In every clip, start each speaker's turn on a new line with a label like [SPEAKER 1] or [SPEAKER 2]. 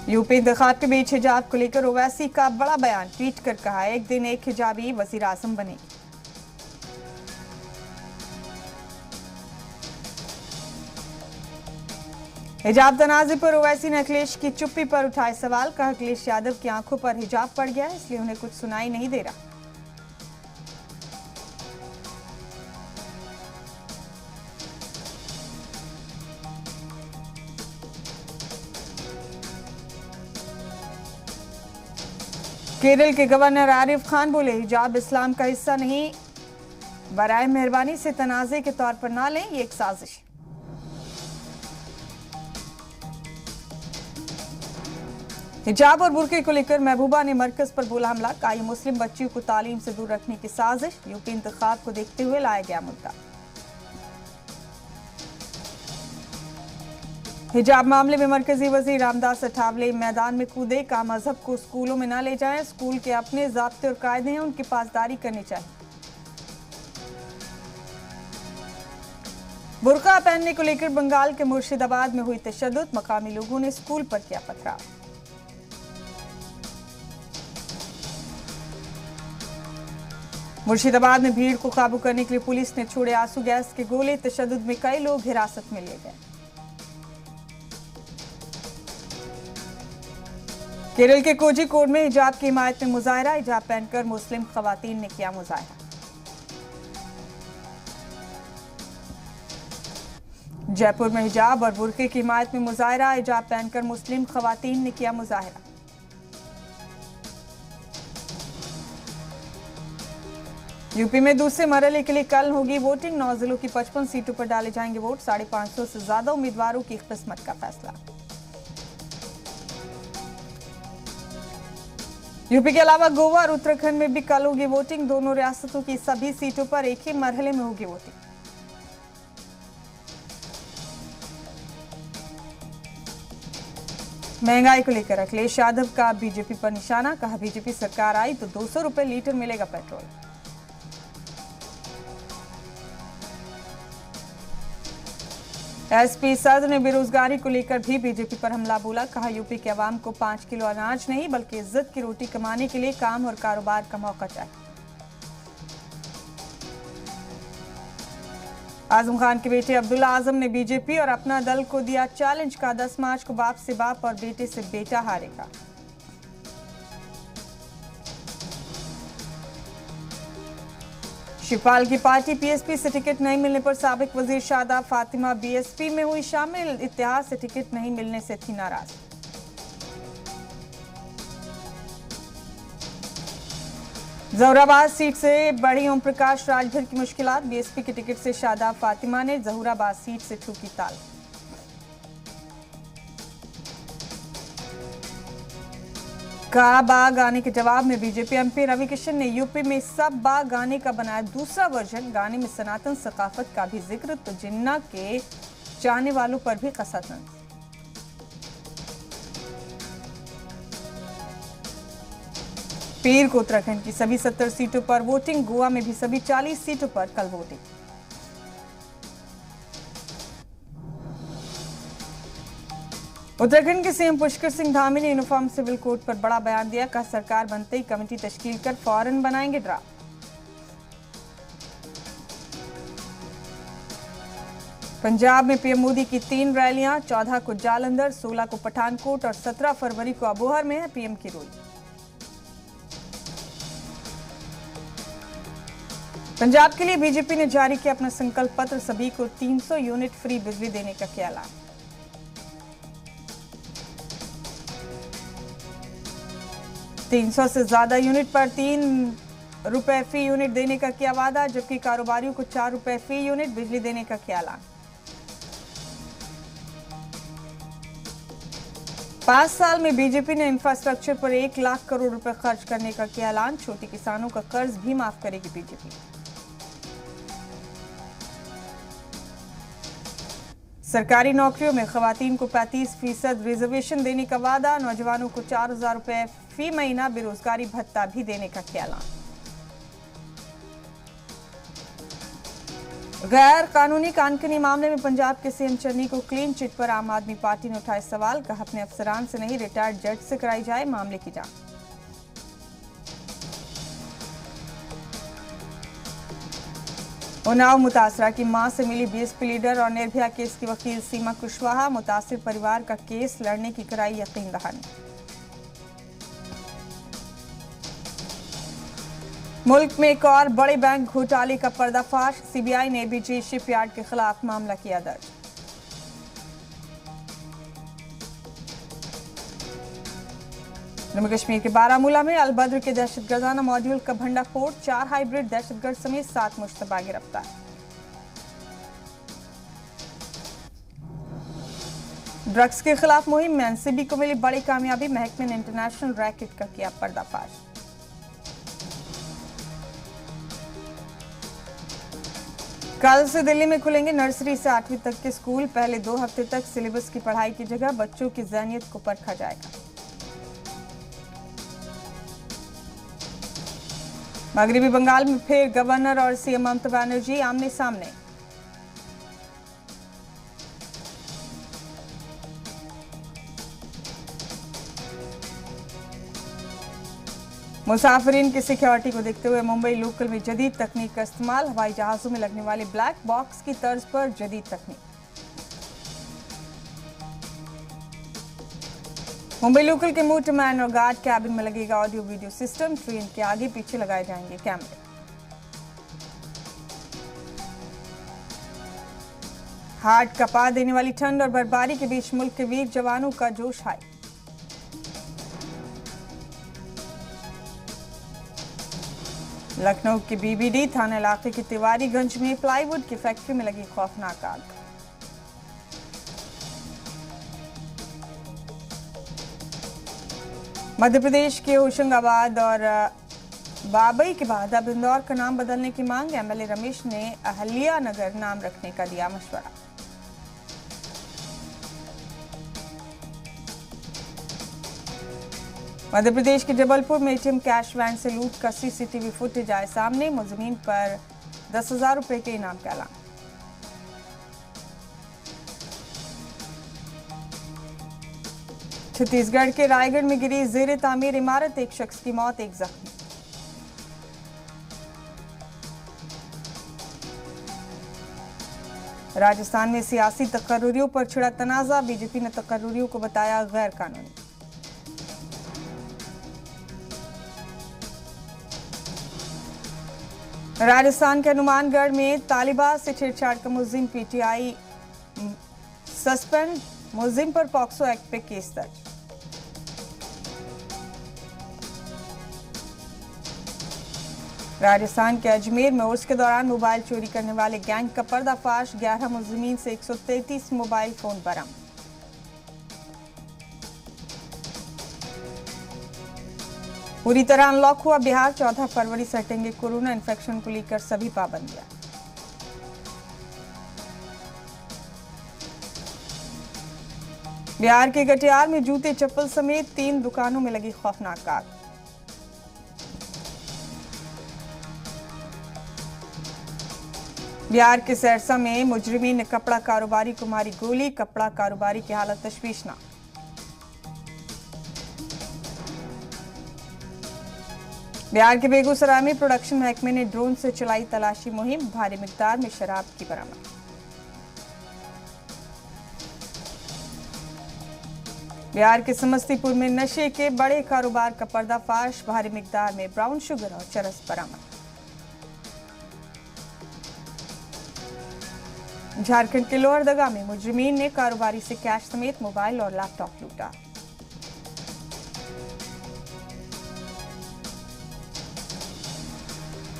[SPEAKER 1] UP इंतखाब के बीच हिजाब को लेकर ओवैसी का बड़ा बयान, ट्वीट कर कहा, एक दिन एक हिजाबी वजीर आजम बनेगी। हिजाब तनाज़े पर ओवैसी ने अखिलेश की चुप्पी पर उठाए सवाल, कहा अखिलेश यादव की आंखों पर हिजाब पड़ गया है, इसलिए उन्हें कुछ सुनाई नहीं दे रहा। केरल के गवर्नर आरिफ खान बोले, हिजाब इस्लाम का हिस्सा नहीं, बराए मेहरबानी से तनाज़े के तौर पर ना लें, ये एक साजिश। हिजाब और बुर्के को लेकर महबूबा ने मरकज पर बोला हमला, कहा यह मुस्लिम बच्चियों को तालीम से दूर रखने की साजिश, यूपी इंतखाब को देखते हुए लाया गया मुद्दा। हिजाब मामले में मरकजी वजीर रामदास अठावले मैदान में कूदे, कहा मजहब को स्कूलों में ना ले जाएं, स्कूल के अपने ज़ाब्ते और कायदे हैं, उनकी पासदारी करनी चाहिए। बुर्का पहनने को लेकर बंगाल के मुर्शिदाबाद में हुई तशद्दुद, मकामी लोगों ने स्कूल पर किया पथराव। मुर्शिदाबाद में भीड़ को काबू करने के लिए पुलिस ने छोड़े आंसू गैस के गोले, तशद्दुद में कई लोग हिरासत में लिए गए। केरल के कोझिकोड में हिजाब की हिमायत में मुजाहरा, हिजाब पहनकर मुस्लिम खवातीन ने किया मुजाहरा। जयपुर में हिजाब और बुर्के की हिमायत में मुजाहरा, हिजाब पहनकर मुस्लिम खवातीन ने किया मुजाहरा। यूपी में दूसरे मरहले के लिए कल होगी वोटिंग, 9 जिलों की 55 सीटों पर डाले जाएंगे वोट, 550 से ज्यादा उम्मीदवारों की किस्मत का फैसला। यूपी के अलावा गोवा और उत्तराखंड में भी कल होगी वोटिंग, दोनों रियासतों की सभी सीटों पर एक ही मरहले में होगी वोटिंग। महंगाई को लेकर अखिलेश यादव का बीजेपी पर निशाना, कहा बीजेपी सरकार आई तो 200 रुपए लीटर मिलेगा पेट्रोल। एसपी सदर ने बेरोजगारी को लेकर भी बीजेपी पर हमला बोला, कहा यूपी के अवाम को 5 किलो अनाज नहीं बल्कि इज्जत की रोटी कमाने के लिए काम और कारोबार का मौका चाहिए। आजम खान के बेटे अब्दुल्ला आजम ने बीजेपी और अपना दल को दिया चैलेंज, का 10 मार्च को बाप से बाप और बेटे से बेटा हारेगा। शिवपाल की पार्टी पीएसपी से टिकट नहीं मिलने पर साबिक वजीर शादाब फातिमा बीएसपी में हुई शामिल, इत्तेहाद से टिकट नहीं मिलने से थी नाराज। जहूराबाद सीट से बढ़ी ओम प्रकाश राजभर की मुश्किलात, बीएसपी के टिकट से शादाब फातिमा ने जहूराबाद सीट से ठोकी ताल। का बाग आने के जवाब में बीजेपी एमपी रवि किशन ने यूपी में सब बाग गाने का बनाया दूसरा वर्जन, गाने में सनातन सकाफत का भी जिक्र, तो जिन्ना के चाहने वालों पर भी कसरत। पीर को उत्तराखंड की सभी 70 सीटों पर वोटिंग, गोवा में भी सभी 40 सीटों पर कल वोटिंग। उत्तराखंड के सीएम पुष्कर सिंह धामी ने यूनिफॉर्म सिविल कोड पर बड़ा बयान दिया, कहा सरकार बनते ही कमेटी तश्कील कर फौरन बनाएंगे ड्राफ्ट। पंजाब में पीएम मोदी की 3 रैलियां, 14 को जालंधर, 16 को पठानकोट और 17 फरवरी को अबोहर में है पीएम की रोई। पंजाब के लिए बीजेपी ने जारी किया अपना संकल्प पत्र, सभी को 300 यूनिट फ्री बिजली देने का किया ऐलान। ₹300 से ज्यादा यूनिट पर ₹3 फी यूनिट देने का किया वादा, जबकि कारोबारियों को ₹4 फी यूनिट बिजली देने का किया ऐलान। 5 साल में बीजेपी ने इंफ्रास्ट्रक्चर पर 1 लाख करोड़ रुपए खर्च करने का किया ऐलान, छोटे किसानों का कर्ज भी माफ करेगी बीजेपी। सरकारी नौकरियों में खवातीन को 35% रिजर्वेशन देने का वादा, नौजवानों को ₹4000 फी महीना बेरोजगारी भत्ता भी देने का किया ऐलान। गैर कानूनी कानूनी मामले में पंजाब के सीएम चन्नी को क्लीन चिट पर आम आदमी पार्टी ने उठाए सवाल। कहा अपने अफसरान से नहीं रिटायर्ड जज से कराई जाए मामले की जांच। उन्नाव मुतासरा की मां से मिली बीएसपी लीडर और निर्भया केस की वकील सीमा कुशवाहा। मुतासिर परिवार का केस लड़ने की कराई यकीन दहानी। मुल्क में एक और बड़े बैंक घोटाले का पर्दाफाश। सीबीआई ने एबीजी शिपयार्ड के खिलाफ मामला किया दर्ज। जम्मू कश्मीर के बारामूला में अलबद्र के दहशतगर्दाना मॉड्यूल का भंडाफोड़। 4 हाइब्रिड दहशतगर्द समेत 7 मुश्तबा गिरफ्तार। ड्रग्स के खिलाफ मुहिम में एनसीबी को मिली बड़ी कामयाबी। महकमे ने इंटरनेशनल रैकेट का किया पर्दाफाश। कल से दिल्ली में खुलेंगे नर्सरी से 8वीं तक के स्कूल। पहले 2 हफ्ते तक सिलेबस की पढ़ाई की जगह बच्चों की ज़हनियत को परखा जाएगा। मगरबी बंगाल में फिर गवर्नर और सीएम ममता बनर्जी आमने सामने। मुसाफिरीन की सिक्योरिटी को देखते हुए मुंबई लोकल में जदीद तकनीक का इस्तेमाल। हवाई जहाजों में लगने वाले ब्लैक बॉक्स की तर्ज पर जदीद तकनीक। मुंबई लोकल के मोटरमैन और गार्ड कैबिन में लगेगा ऑडियो वीडियो सिस्टम। ट्रेन के आगे पीछे लगाए जाएंगे कैमरे। हार्ट कपा देने वाली ठंड और बर्फबारी के बीच मुल्क के वीर जवानों का जोश हाई। लखनऊ के बीबीडी थाना इलाके के तिवारीगंज में प्लाईवुड की फैक्ट्री में लगी खौफनाक आग। मध्य प्रदेश के होशंगाबाद और बाबई के बाद अब इंदौर का नाम बदलने की मांग। एमएलए रमेश ने अहल्या नगर नाम रखने का दिया मशवरा। मध्य प्रदेश के जबलपुर में एटीएम कैश वैन से लूट का सीसीटीवी फुटेज आए सामने। मुलजिमीन पर 10,000 रुपए के इनाम का ऐलान। छत्तीसगढ़ के रायगढ़ में गिरी जेर तामीर इमारत। 1 शख्स की मौत, 1 जख्मी। राजस्थान में सियासी तकर्रुरियों पर छिड़ा तनाजा। बीजेपी ने तकर्रुरियों को बताया गैर कानूनी। राजस्थान के हनुमानगढ़ में तालिबान से छेड़छाड़ का मुलजिम पीटीआई सस्पेंड। मुलजिम पर पॉक्सो एक्ट पे केस दर्ज। राजस्थान के अजमेर में उर्स के दौरान मोबाइल चोरी करने वाले गैंग का पर्दाफाश। 11 मुलजिमीन से 133 मोबाइल फोन बरामद। पूरी तरह अनलॉक हुआ बिहार। 14 फरवरी से हटेंगे कोरोना इन्फेक्शन को लेकर सभी पाबंदियां। बिहार के कटिहार में जूते चप्पल समेत 3 दुकानों में लगी खौफनाक आग। बिहार के सहरसा में मुजरिमीन ने कपड़ा कारोबारी को मारी गोली। कपड़ा कारोबारी की हालत तशवीशनाक। बिहार के बेगूसराय में प्रोडक्शन महकमे ने ड्रोन से चलाई तलाशी मुहिम। भारी मिकदार में शराब की बरामद। बिहार के समस्तीपुर में नशे के बड़े कारोबार का पर्दाफाश। भारी मिकदार में ब्राउन शुगर और चरस बरामद। झारखंड के लोहरदगा में मुजरिमीन ने कारोबारी से कैश समेत मोबाइल और लैपटॉप लूटा।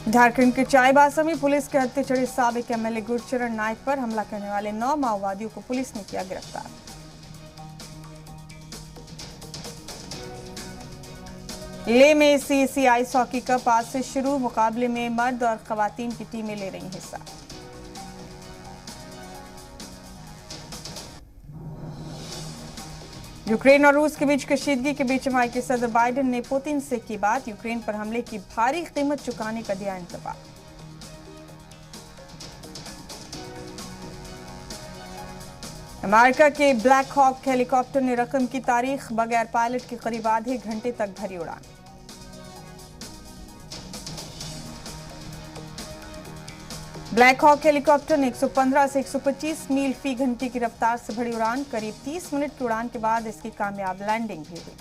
[SPEAKER 1] झारखंड के चाईबासा में पुलिस के हत्थे चढ़े साबिक एमएलए गुरचरण नायक पर हमला करने वाले 9 माओवादियों को पुलिस ने किया गिरफ्तार। लेह में सीएसी आइस हॉकी कप आज से शुरू। मुकाबले में मर्द और खवातीन की टीमें ले रही हिस्सा। यूक्रेन और रूस के बीच कशीदगी के बीच अमेरिकी सदर बाइडेन ने पुतिन से की बात। यूक्रेन पर हमले की भारी कीमत चुकाने का दिया इंतबाह। अमेरिका के ब्लैक हॉक हेलीकॉप्टर ने रकम की तारीख बगैर पायलट के करीब आधे घंटे तक भरी उड़ान। ब्लैक हॉक हेलीकॉप्टर ने 115 से 125 मील फी घंटे की रफ्तार से भरी उड़ान। करीब 30 मिनट की उड़ान के बाद इसकी कामयाब लैंडिंग भी हुई।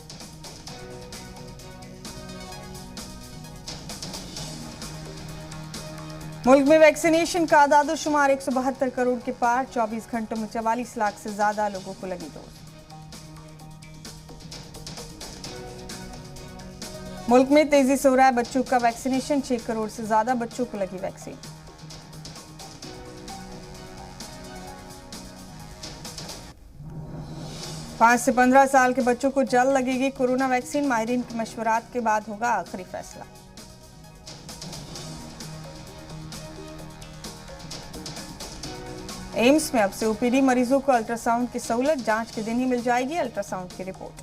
[SPEAKER 1] मुल्क में वैक्सीनेशन का आदादोशुमार 172 करोड़ के पार। 24 घंटों में 44 लाख से ज्यादा लोगों को लगी डोज। मुल्क में तेजी से हो रहा है बच्चों का वैक्सीनेशन। 6 करोड़ से ज्यादा बच्चों को लगी वैक्सीन। पांच से 15 साल के बच्चों को जल्द लगेगी कोरोना वैक्सीन। माहिरीन के मशवरात के बाद होगा आखिरी फैसला। एम्स में अब से ओपीडी मरीजों को अल्ट्रासाउंड की सहूलत। जांच के दिन ही मिल जाएगी अल्ट्रासाउंड की रिपोर्ट।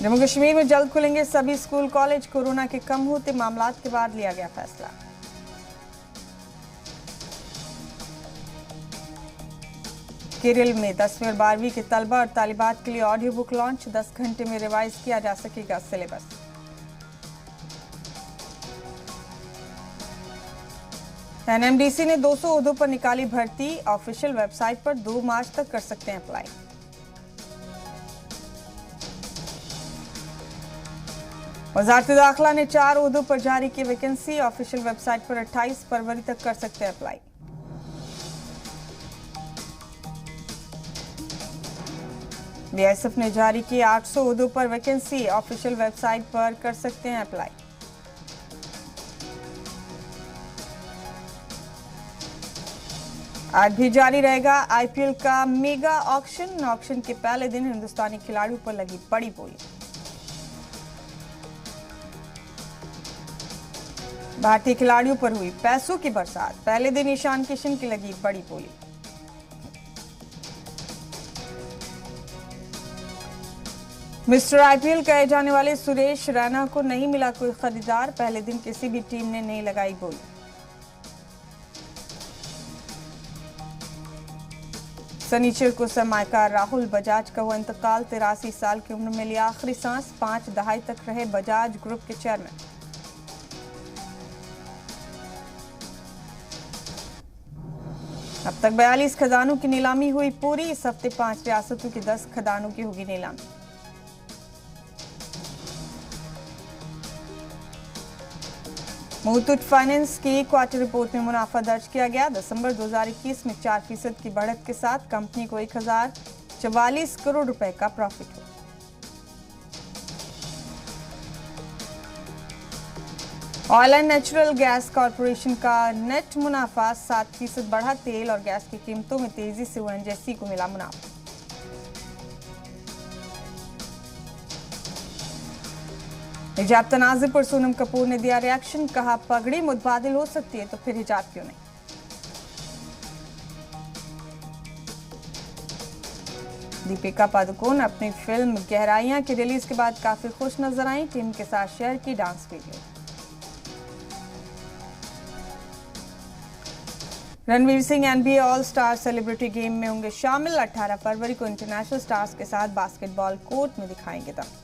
[SPEAKER 1] जम्मू कश्मीर में जल्द खुलेंगे सभी स्कूल कॉलेज। कोरोना के कम होते मामलात के बाद लिया गया फैसला। केरल में 10वीं और 12वीं के तलबा और तालिबात के लिए ऑडियो बुक लॉन्च। 10 घंटे में रिवाइज किया जा सकेगा सिलेबस। एनएमडीसी ने 200 ओहदों पर निकाली भर्ती। ऑफिशियल वेबसाइट पर 2 मार्च तक कर सकते हैं अप्लाई। वजारत दाखिला ने 4 ओहदों पर जारी की वैकेंसी। ऑफिशियल वेबसाइट पर 28 फरवरी तक कर सकते हैं अप्लाई। बीएसएफ ने जारी की 800 ओहदों पर वैकेंसी। ऑफिशियल वेबसाइट पर कर सकते हैं अप्लाई। आज भी जारी रहेगा आईपीएल का मेगा ऑक्शन। ऑक्शन के पहले दिन हिंदुस्तानी खिलाड़ियों पर लगी बड़ी बोली। भारतीय खिलाड़ियों पर हुई पैसों की बरसात। पहले दिन ईशान किशन की लगी बड़ी बोली। मिस्टर आईपीएल कहे जाने वाले सुरेश रैना को नहीं मिला कोई खरीदार। पहले दिन किसी भी टीम ने नहीं लगाई बोली। शनिचर को सरमायाकार राहुल बजाज का हुआ इंतकाल। 83 साल की उम्र में लिया आखिरी सांस। 5 दहाई तक रहे बजाज ग्रुप के चेयरमैन। अब तक 42 खदानों की नीलामी हुई पूरी। इस हफ्ते 5 रियासतों की 10 खदानों की होगी नीलामी। मुथूट फाइनेंस की क्वार्टर रिपोर्ट में मुनाफा दर्ज किया गया। दिसंबर 2021 में 4% की बढ़त के साथ कंपनी को 1044 करोड़ रुपए का प्रॉफिट हुआ। Oil and natural gas corporation का नेट मुनाफा 7% बढ़ा। तेल और गैस की कीमतों में तेजी से ओएनजीसी को मिला मुनाफा। हिजाब तनाज़ुर पर सोनम कपूर ने दिया रिएक्शन। कहा पगड़ी मुतबादिल हो सकती है तो फिर हिजाब क्यों नहीं। दीपिका पादुकोण अपनी फिल्म गहराइयां की रिलीज के बाद काफी खुश नजर आई। टीम के साथ शेयर की dance video. Ranveer Singh NBA all star celebrity game में होंगे शामिल। 18 फरवरी को इंटरनेशनल स्टार्स के साथ बास्केटबॉल कोर्ट में दिखाएंगे दम।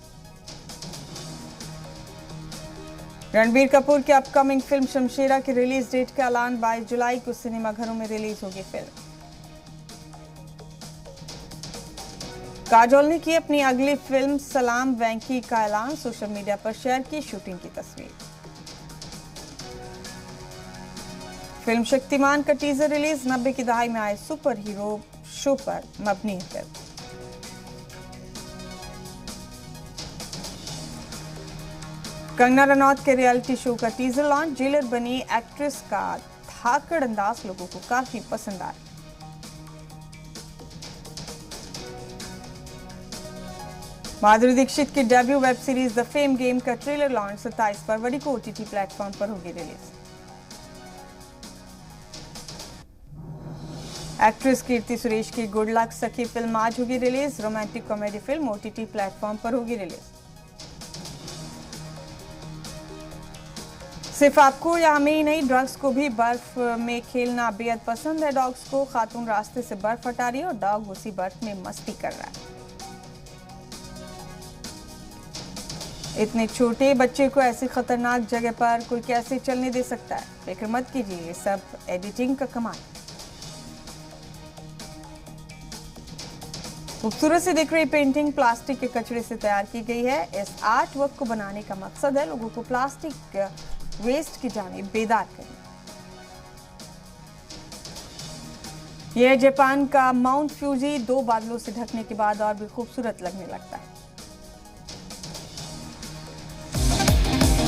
[SPEAKER 1] रणबीर कपूर की अपकमिंग फिल्म शमशेरा की रिलीज डेट का ऐलान। 22 जुलाई को सिनेमाघरों में रिलीज होगी फिल्म। काजोल ने की अपनी अगली फिल्म सलाम वेंकी का ऐलान। सोशल मीडिया पर शेयर की शूटिंग की तस्वीर। फिल्म शक्तिमान का टीजर रिलीज। 90 की दहाई में आए सुपर हीरो शो पर मबनी है फिल्म। कंगना रनौत के रियलिटी शो का टीजर लॉन्च। जेलर बनी एक्ट्रेस का धाकड़ अंदाज लोगों को काफी पसंद आया। माधुरी दीक्षित की debut web series the fame game का ट्रेलर लॉन्च। 27 फरवरी को ओटीटी प्लेटफॉर्म पर होगी रिलीज। एक्ट्रेस कीर्ति सुरेश की गुड लक सखी फिल्म आज होगी release. Romantic comedy film OTT platform पर होगी रिलीज। सिर्फ आपको या हमें ही नहीं, ड्रग्स को भी बर्फ में खेलना बेहद पसंद है। डॉग्स को खातून रास्ते से बर्फ हटा रही है और डॉग उसी बर्फ में मस्ती कर रहा है। इतने छोटे बच्चे को ऐसी खतरनाक जगह पर कोई कैसे चलने दे सकता है? फिक्र मत कीजिए, ये सब एडिटिंग का कमाल। खूबसूरत से दिख रही पेंटिंग प्लास्टिक के कचरे से तैयार की गई है। इस आर्ट वर्क को बनाने का मकसद है लोगों को प्लास्टिक वेस्ट की जानिब बेदार करना। यह जापान का माउंट फ्यूजी 2 बादलों से ढकने के बाद और भी खूबसूरत लगने लगता है।